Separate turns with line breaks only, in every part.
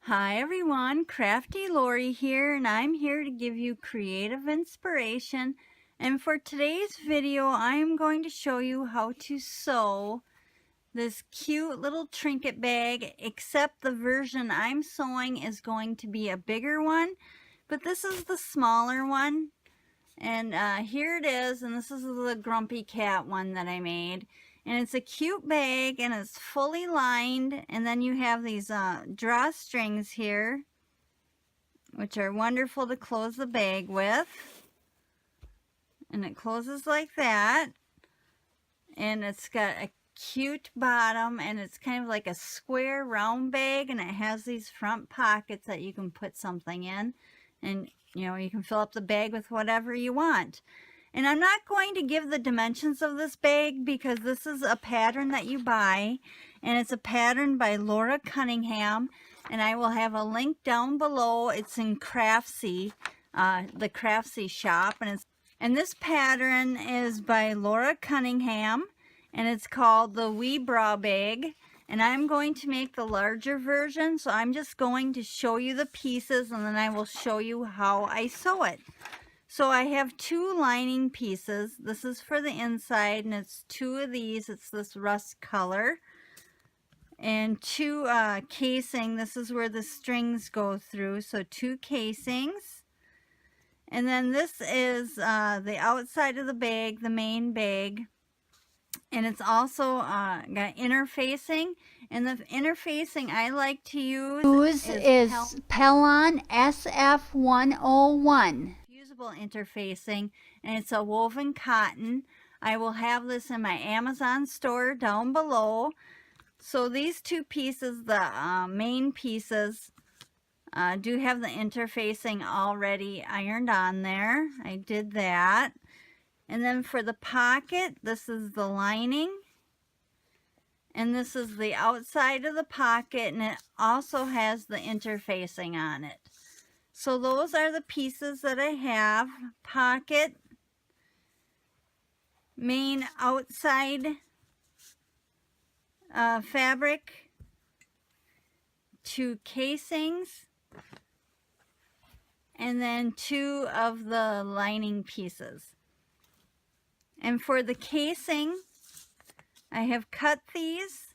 Hi everyone, CraftyLori here, and I'm here to give you creative inspiration. And for today's video, I'm going to show you how to sew this cute little trinket bag, except the version I'm sewing is going to be a bigger one, but this is the smaller one. And here it is, and this is the Grumpy Cat one that I made. And it's a cute bag, and it's fully lined, and then you have these drawstrings here, which are wonderful to close the bag with. And it closes like that, and it's got a cute bottom, and it's kind of like a square round bag, and it has these front pockets that you can put something in, and you can fill up the bag with whatever you want. And I'm not going to give the dimensions of this bag because this is a pattern that you buy, and it's a pattern by Laura Cunningham, and I will have a link down below. It's in Craftsy, the Craftsy shop, and this pattern is by Laura Cunningham, and it's called the Wee Bra Bag. And I'm going to make the larger version, so I'm just going to show you the pieces, and then I will show you how I sew it. So I have two lining pieces. This is for the inside, and it's two of these. It's this rust color. And two casing. This is where the strings go through. So two casings. And then this is the outside of the bag, the main bag. And it's also got interfacing. And the interfacing I like to use is Pellon SF101. Interfacing, and it's a woven cotton. I will have this in my Amazon store down below. So these two pieces, the main pieces, do have the interfacing already ironed on there. I did that. And then for the pocket, this is the lining, and this is the outside of the pocket, and it also has the interfacing on it. So those are the pieces that I have. Pocket, main outside fabric, two casings, and then two of the lining pieces. And for the casing, I have cut these.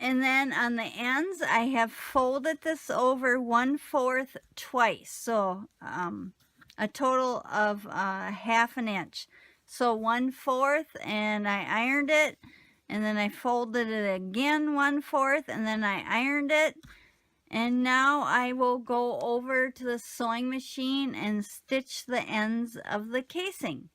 And then on the ends, I have folded this over 1/4 twice. So a total of 1/2 inch. So 1/4, and I ironed it. And then I folded it again 1/4, and then I ironed it. And now I will go over to the sewing machine and stitch the ends of the casing.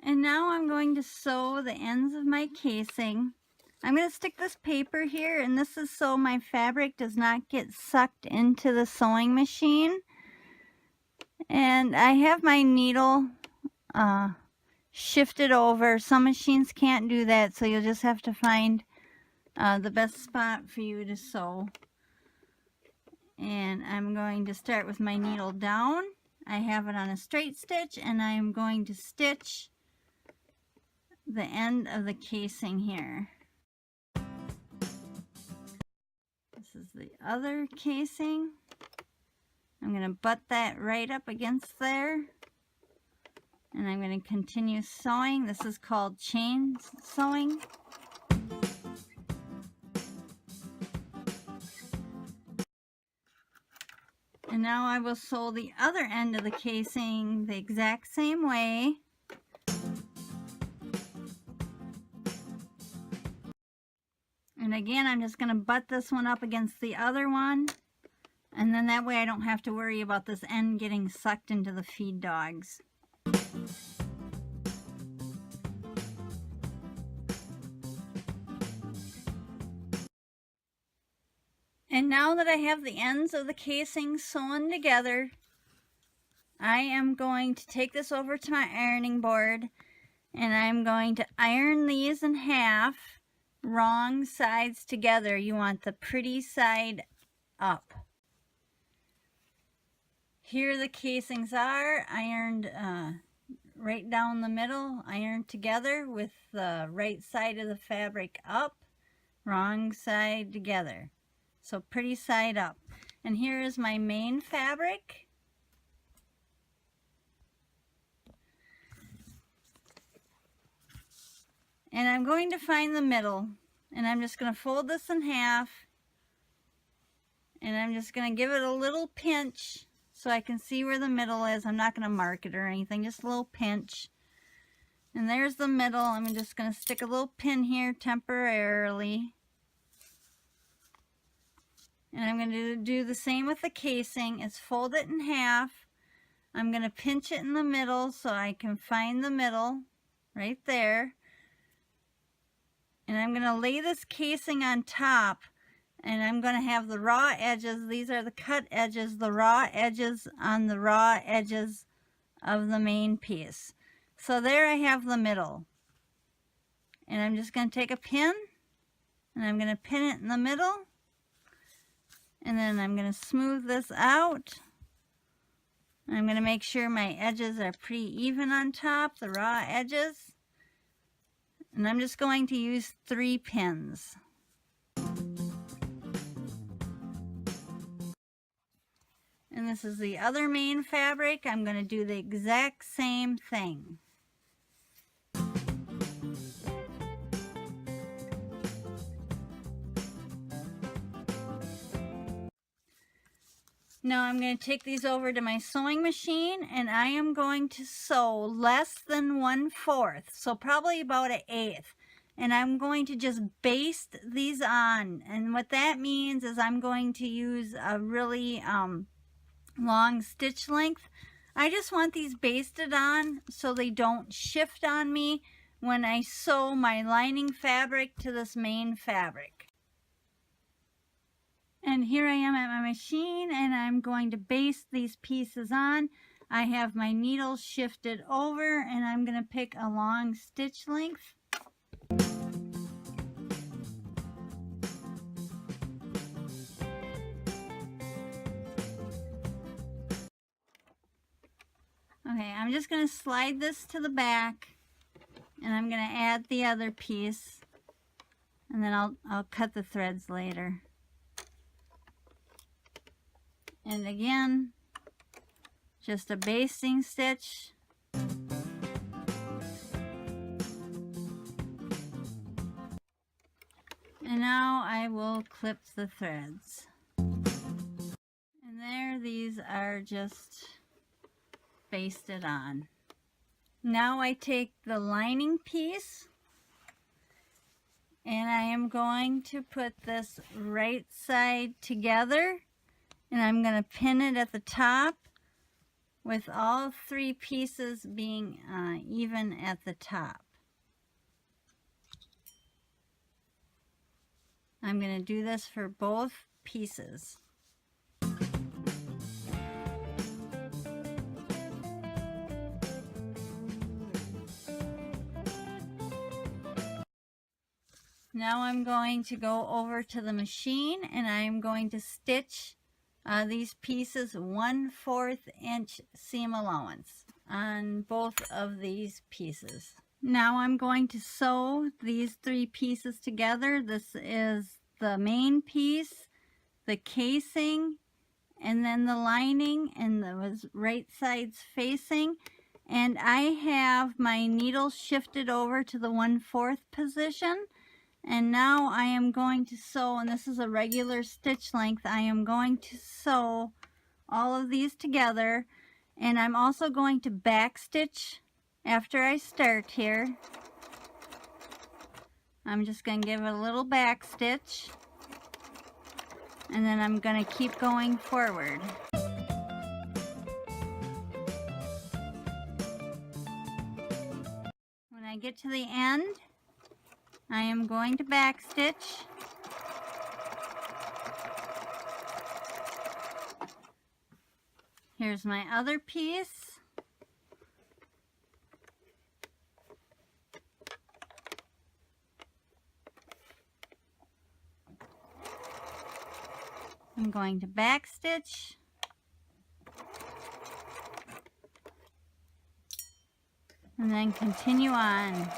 And now I'm going to sew the ends of my casing. I'm going to stick this paper here, and this is so my fabric does not get sucked into the sewing machine. And I have my needle shifted over. Some machines can't do that, so you'll just have to find the best spot for you to sew. And I'm going to start with my needle down. I have it on a straight stitch, and I'm going to stitch the end of the casing here. This is the other casing. I'm going to butt that right up against there, and I'm going to continue sewing. This is called chain sewing. And now I will sew the other end of the casing the exact same way. And again, I'm just going to butt this one up against the other one. And then that way I don't have to worry about this end getting sucked into the feed dogs. And now that I have the ends of the casing sewn together, I am going to take this over to my ironing board, and I'm going to iron these in half. Wrong sides together. You want the pretty side up. Here the casings are ironed right down the middle, ironed together with the right side of the fabric up, wrong side together. So pretty side up. And here is my main fabric. And I'm going to find the middle, and I'm just going to fold this in half, and I'm just going to give it a little pinch so I can see where the middle is. I'm not going to mark it or anything, just a little pinch. And there's the middle. I'm just going to stick a little pin here temporarily. And I'm going to do the same with the casing. It's fold it in half. I'm going to pinch it in the middle so I can find the middle right there. And I'm going to lay this casing on top, and I'm going to have the raw edges. These are the cut edges, the raw edges on the raw edges of the main piece. So there I have the middle. And I'm just going to take a pin, and I'm going to pin it in the middle. And then I'm going to smooth this out. I'm going to make sure my edges are pretty even on top, the raw edges. And I'm just going to use 3 pins. And this is the other main fabric. I'm going to do the exact same thing. Now I'm going to take these over to my sewing machine, and I am going to sew less than 1/4, so probably about 1/8. And I'm going to just baste these on. And what that means is I'm going to use a really long stitch length. I just want these basted on so they don't shift on me when I sew my lining fabric to this main fabric. And here I am at my machine, and I'm going to baste these pieces on. I have my needle shifted over, and I'm going to pick a long stitch length. Okay, I'm just going to slide this to the back, and I'm going to add the other piece, and then I'll cut the threads later. And again, just a basting stitch. And now I will clip the threads. And there, these are just basted on. Now I take the lining piece, and I am going to put this right side together. And I'm going to pin it at the top with all 3 pieces being even at the top. I'm going to do this for both pieces. Now I'm going to go over to the machine, and I'm going to stitch these pieces 1/4 inch seam allowance on both of these pieces. Now I'm going to sew these 3 pieces together. This is the main piece, the casing, and then the lining, and the right sides facing. And I have my needle shifted over to the 1/4 position. And now I am going to sew, and this is a regular stitch length, I am going to sew all of these together, and I'm also going to back stitch after I start here. I'm just going to give it a little back stitch, and then I'm going to keep going forward. When I get to the end, I am going to back stitch. Here's my other piece. I'm going to back stitch. and then continue on.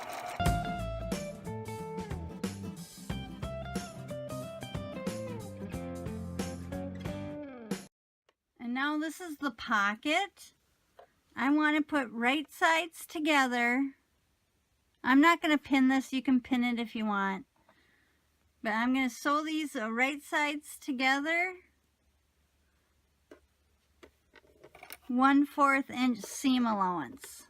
And now this is the pocket. I want to put right sides together. I'm not going to pin this. You can pin it if you want. But I'm going to sew these right sides together. 1/4 inch seam allowance.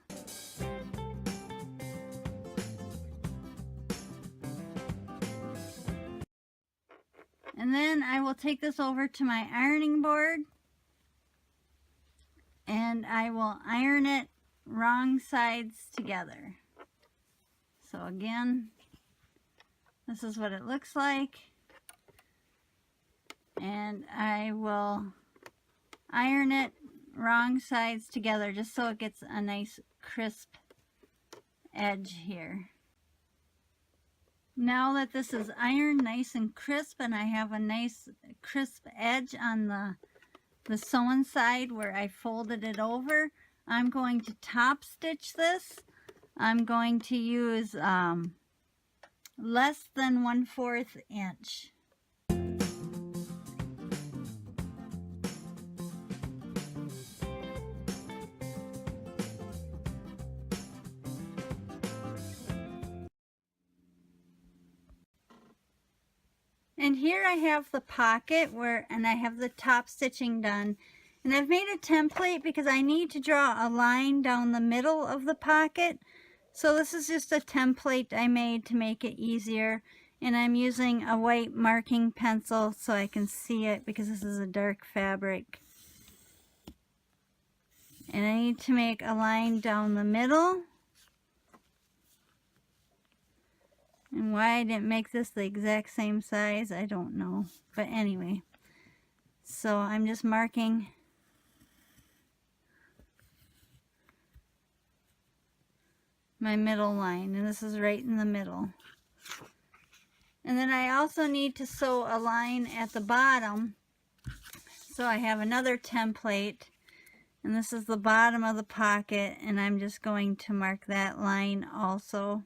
And then I will take this over to my ironing board and I will iron it wrong sides together. So again, this is what it looks like. And I will iron it wrong sides together just so it gets a nice crisp edge here. Now that this is ironed nice and crisp and I have a nice crisp edge on the sewn side where I folded it over, I'm going to top stitch this. I'm going to use less than 1/4 inch. And here I have the pocket and I have the top stitching done. And I've made a template because I need to draw a line down the middle of the pocket. So this is just a template I made to make it easier. And I'm using a white marking pencil so I can see it because this is a dark fabric. And I need to make a line down the middle. And why I didn't make this the exact same size, I don't know. But anyway, so I'm just marking my middle line, and this is right in the middle. And then I also need to sew a line at the bottom. So I have another template, and this is the bottom of the pocket, and I'm just going to mark that line also.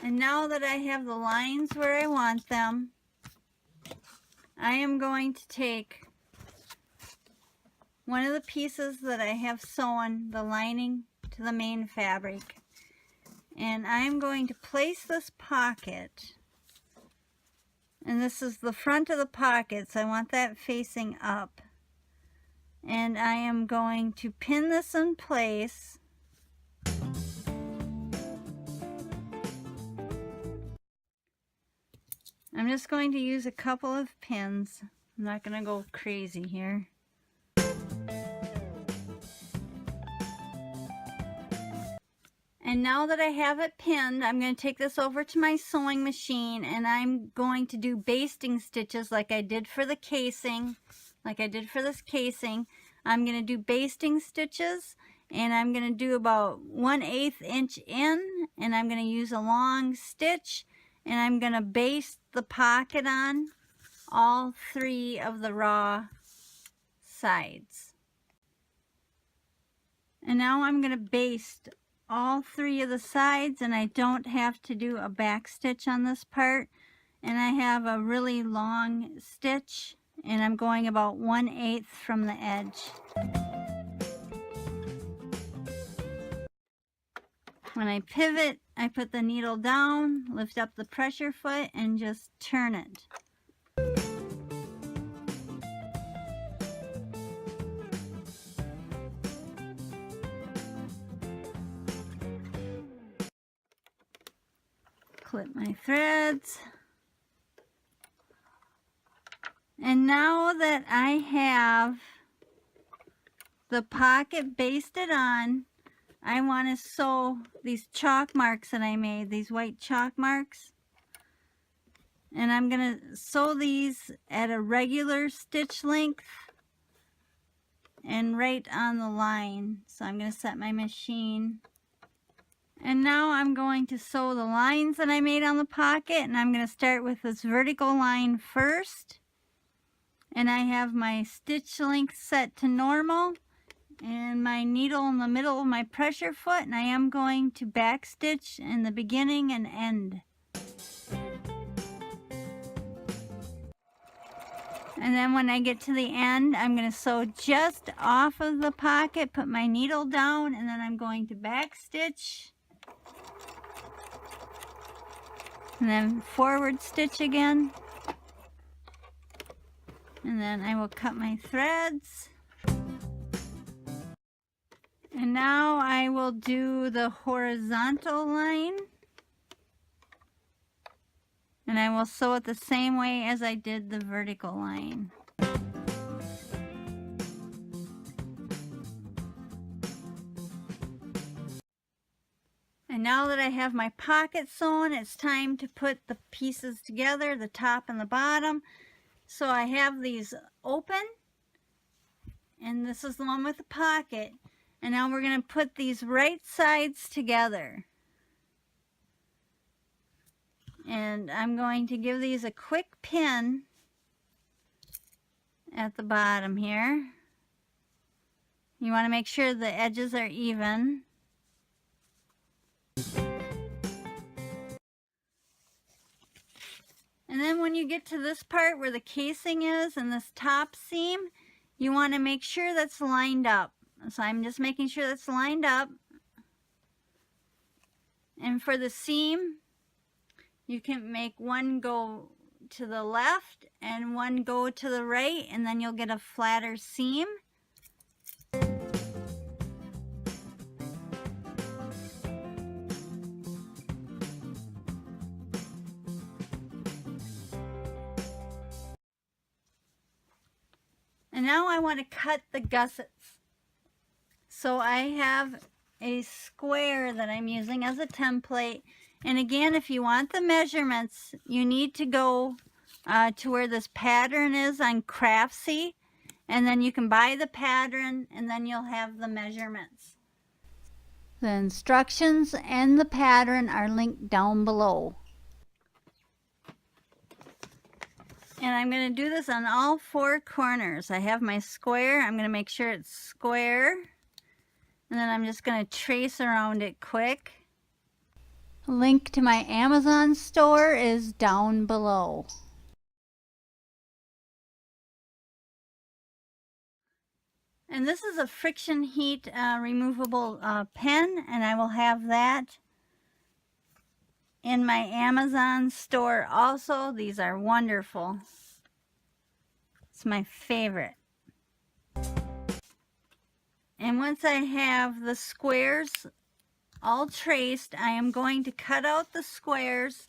And now that I have the lines where I want them, I am going to take one of the pieces that I have sewn the lining to the main fabric, and I'm going to place this pocket, and this is the front of the pocket, so I want that facing up, and I am going to pin this in place. I'm just going to use a couple of pins. I'm not going to go crazy here. And now that I have it pinned, I'm going to take this over to my sewing machine and I'm going to do basting stitches like I did for the casing. Like I did for this casing. I'm going to do basting stitches and I'm going to do about 1/8 inch in, and I'm going to use a long stitch. And I'm going to baste the pocket on all 3 of the raw sides. And now I'm going to baste all 3 of the sides, and I don't have to do a back stitch on this part. And I have a really long stitch, and I'm going about 1/8 from the edge. When I pivot, I put the needle down, lift up the pressure foot, and just turn it. Clip my threads. And now that I have the pocket basted on, I want to sew these chalk marks that I made, these white chalk marks. And I'm going to sew these at a regular stitch length and right on the line. So I'm going to set my machine. And now I'm going to sew the lines that I made on the pocket, and I'm going to start with this vertical line first. And I have my stitch length set to normal and my needle in the middle of my pressure foot, and I am going to back stitch in the beginning and end. And then when I get to the end, I'm going to sew just off of the pocket, put my needle down, and then I'm going to back stitch. And then forward stitch again. And then I will cut my threads. And now I will do the horizontal line. And I will sew it the same way as I did the vertical line. And now that I have my pocket sewn, it's time to put the pieces together, the top and the bottom. So I have these open, and this is the one with the pocket. And now we're going to put these right sides together. And I'm going to give these a quick pin at the bottom here. You want to make sure the edges are even. And then when you get to this part where the casing is and this top seam, you want to make sure that's lined up. So I'm just making sure that's lined up. And for the seam, you can make one go to the left and one go to the right, and then you'll get a flatter seam. And now I want to cut the gussets. So I have a square that I'm using as a template. And again, if you want the measurements, you need to go to where this pattern is on Craftsy. And then you can buy the pattern, and then you'll have the measurements. The instructions and the pattern are linked down below. And I'm going to do this on all four corners. I have my square. I'm going to make sure it's square. And then I'm just going to trace around it quick. A link to my Amazon store is down below. And this is a friction heat removable pen, and I will have that in my Amazon store also. These are wonderful. It's my favorite. And once I have the squares all traced, I am going to cut out the squares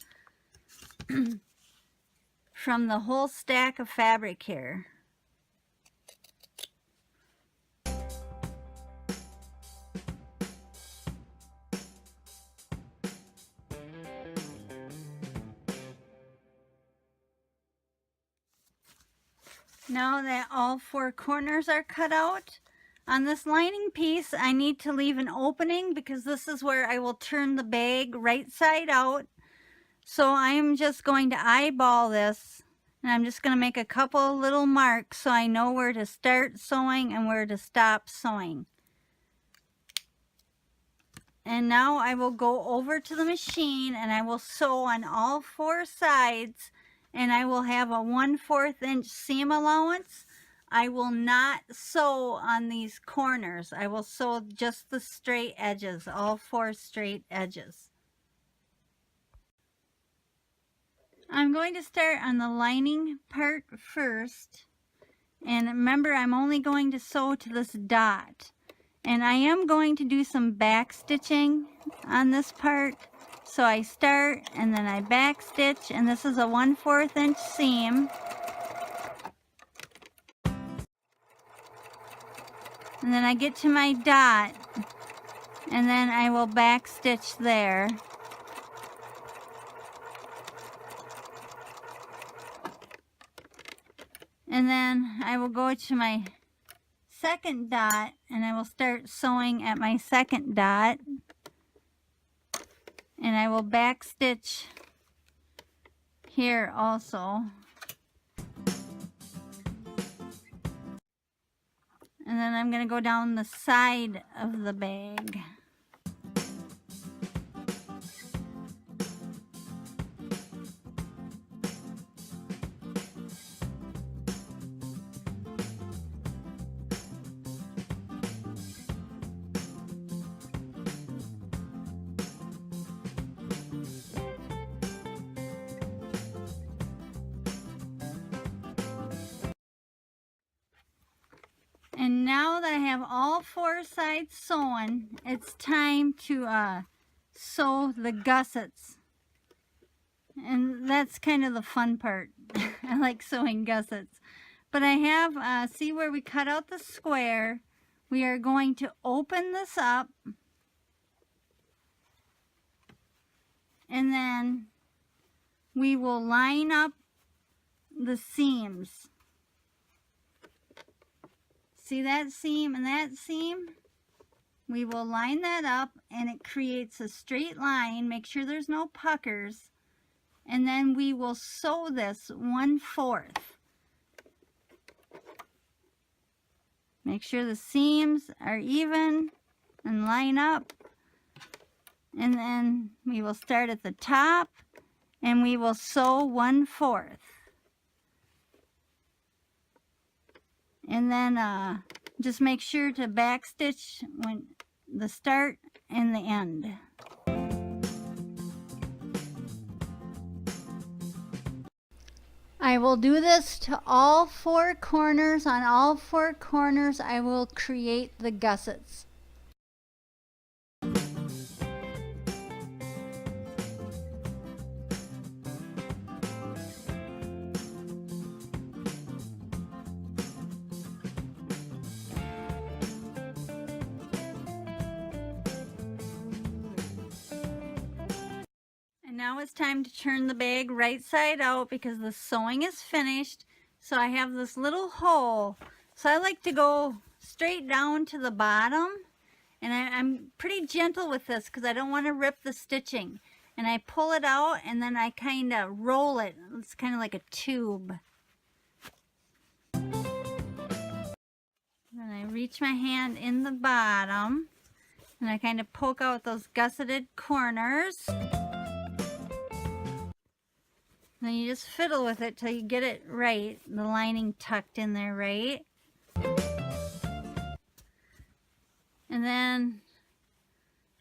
from the whole stack of fabric here. Now that all four corners are cut out, on this lining piece I need to leave an opening because this is where I will turn the bag right side out. So I'm just going to eyeball this, and I'm just going to make a couple little marks so I know where to start sewing and where to stop sewing. And now I will go over to the machine and I will sew on all four sides, and I will have a 1/4 inch seam allowance. I will not sew on these corners. I will sew just the straight edges, all four straight edges. I'm going to start on the lining part first. And remember, I'm only going to sew to this dot. And I am going to do some back stitching on this part. So I start and then I back stitch, and this is a 1/4 inch seam. And then I get to my dot, and then I will back stitch there. And then I will go to my second dot, and I will start sewing at my second dot. And I will back stitch here also. And then I'm going to go down the side of the bag. And now that I have all 4 sides sewn, it's time to sew the gussets. And that's kind of the fun part. I like sewing gussets. But I have, see where we cut out the square? We are going to open this up. And then we will line up the seams. See that seam and that seam? We will line that up and it creates a straight line. Make sure there's no puckers. And then we will sew this 1/4. Make sure the seams are even and line up. And then we will start at the top and we will sew 1/4. And then just make sure to backstitch when the start and the end. I will do this to all 4 corners. On all 4 corners I will create the gussets. Now it's time to turn the bag right side out because the sewing is finished. So I have this little hole. So I like to go straight down to the bottom. And I'm pretty gentle with this because I don't want to rip the stitching. And I pull it out and then I kind of roll it. It's kind of like a tube. Then I reach my hand in the bottom. And I kind of poke out those gusseted corners. Then you just fiddle with it till you get it right, the lining tucked in there right. And then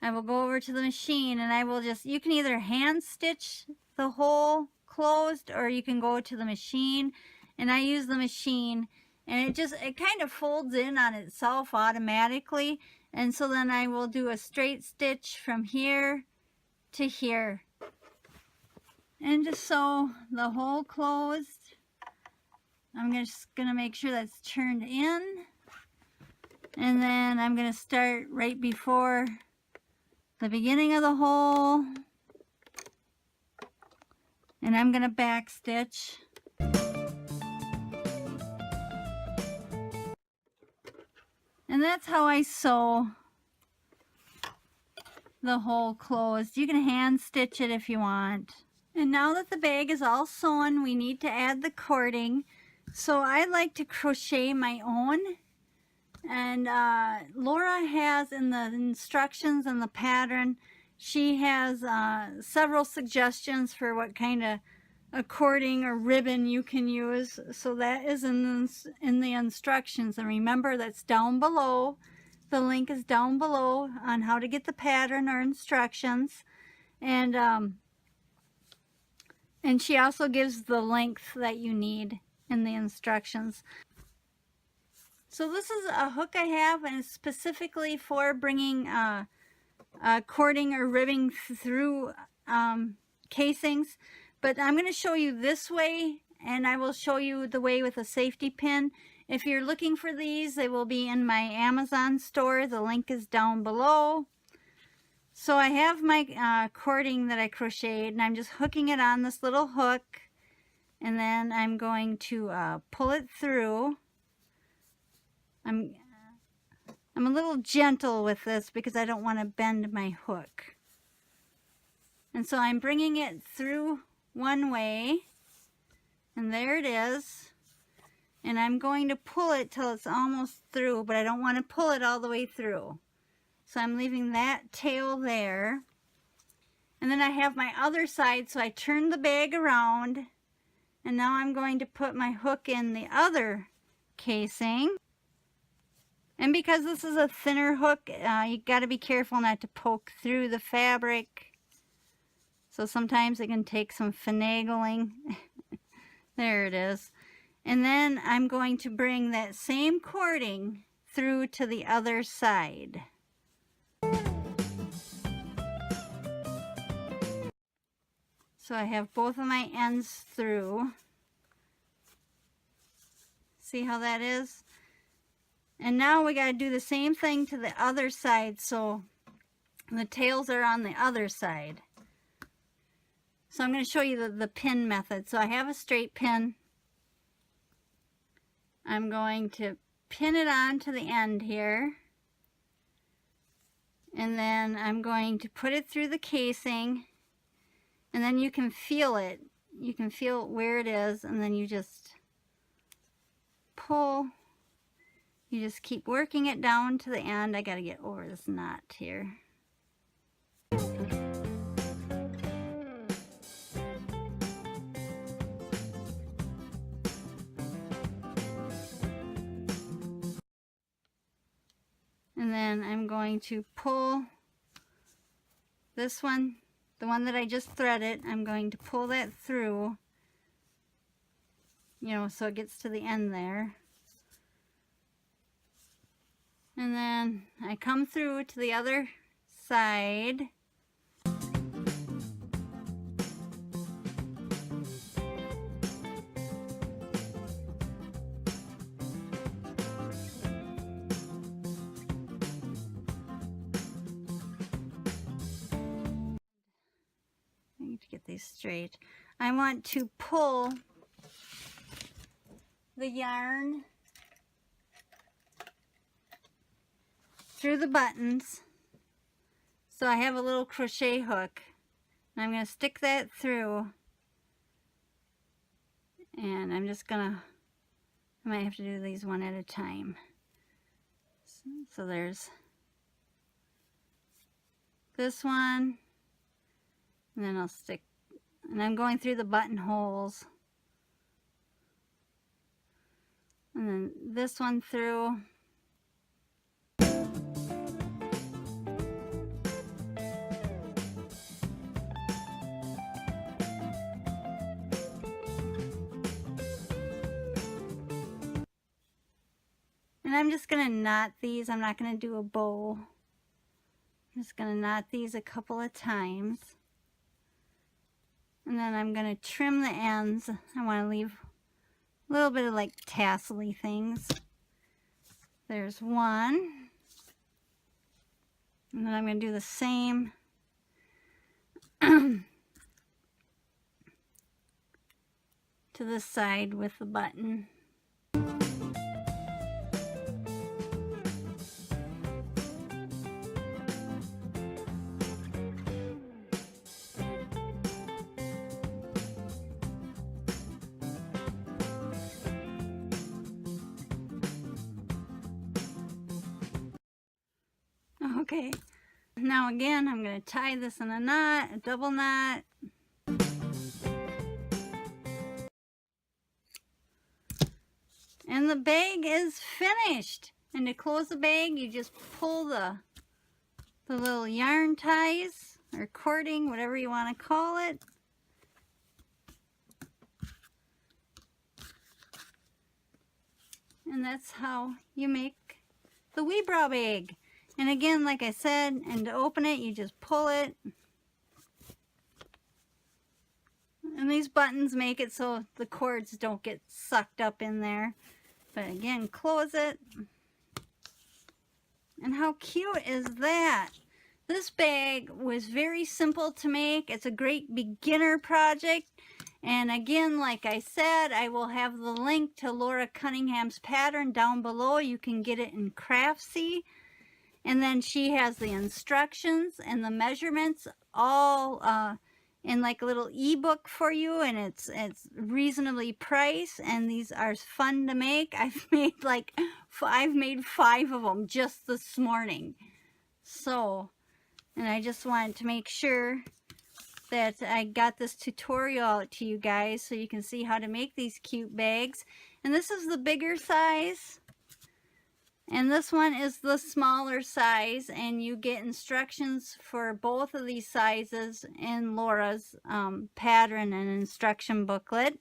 I will go over to the machine and I will just, you can either hand stitch the hole closed or you can go to the machine. And I use the machine and it kind of folds in on itself automatically. And so then I will do a straight stitch from here to here. And just sew the hole closed. I'm just going to make sure that's turned in. And then I'm going to start right before the beginning of the hole. And I'm going to back stitch. And that's how I sew the hole closed. You can hand stitch it if you want. And now that the bag is all sewn, we need to add the cording. So I like to crochet my own. And Laura has in the instructions and the pattern, she has several suggestions for what kind of a cording or ribbon you can use. So that is in the instructions. And remember, that's down below. The link is down below on how to get the pattern or instructions. And she also gives the length that you need in the instructions. So this is a hook I have, and it's specifically for bringing cording or ribbing through casings. But I'm going to show you this way, and I will show you the way with a safety pin. If you're looking for these, they will be in my Amazon store. The link is down below. So I have my cording that I crocheted, and I'm just hooking it on this little hook, and then I'm going to pull it through. I'm a little gentle with this because I don't want to bend my hook. And so I'm bringing it through one way, and there it is. And I'm going to pull it till it's almost through, but I don't want to pull it all the way through. So I'm leaving that tail there. And then I have my other side, so I turn the bag around. And now I'm going to put my hook in the other casing. And because this is a thinner hook, you got to be careful not to poke through the fabric. So sometimes it can take some finagling. There it is. And then I'm going to bring that same cording through to the other side. So I have both of my ends through. See how that is? And now we got to do the same thing to the other side, so the tails are on the other side. So I'm going to show you the pin method. So I have a straight pin. I'm going to pin it on to the end here. And then I'm going to put it through the casing. And then you can feel it. You can feel where it is, and then you just pull. You just keep working it down to the end. I got to get over this knot here. And then I'm going to pull this one, the one that I just threaded, I'm going to pull that through, you know, so it gets to the end there. And then I come through to the other side. I need to get these straight. I want to pull the yarn through the buttons. So I have a little crochet hook. And I'm going to stick that through. And I'm just going to, I might have to do these one at a time. So there's this one. And then I'll stick, and I'm going through the buttonholes. And then this one through. And I'm just going to knot these. I'm not going to do a bow. I'm just going to knot these a couple of times. And then I'm going to trim the ends. I want to leave a little bit of like tassel-y things. There's one. And then I'm going to do the same to this side with the button. Okay, now again, I'm going to tie this in a knot, a double knot. And the bag is finished. And to close the bag, you just pull the little yarn ties or cording, whatever you want to call it. And that's how you make the wee brow bag. And again, like I said, and to open it, you just pull it. And these buttons make it so the cords don't get sucked up in there. But again, close it. And how cute is that? This bag was very simple to make. It's a great beginner project. And again, like I said, I will have the link to Laura Cunningham's pattern down below. You can get it in Craftsy. And then she has the instructions and the measurements all in like a little ebook for you, and it's reasonably priced, and these are fun to make. I've made 5 of them just this morning. So, and I just wanted to make sure that I got this tutorial out to you guys so you can see how to make these cute bags. And this is the bigger size, and this one is the smaller size, and you get instructions for both of these sizes in Laura's pattern and instruction booklet.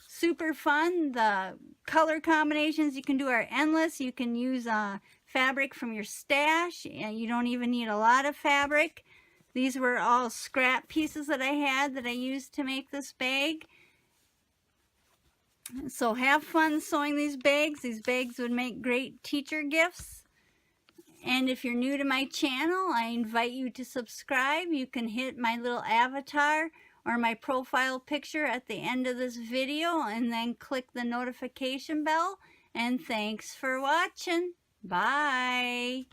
Super fun. The color combinations you can do are endless. You can use fabric from your stash, and you don't even need a lot of fabric. These were all scrap pieces that I had that I used to make this bag. So have fun sewing these bags. These bags would make great teacher gifts. And if you're new to my channel, I invite you to subscribe. You can hit my little avatar or my profile picture at the end of this video and then click the notification bell. And thanks for watching. Bye.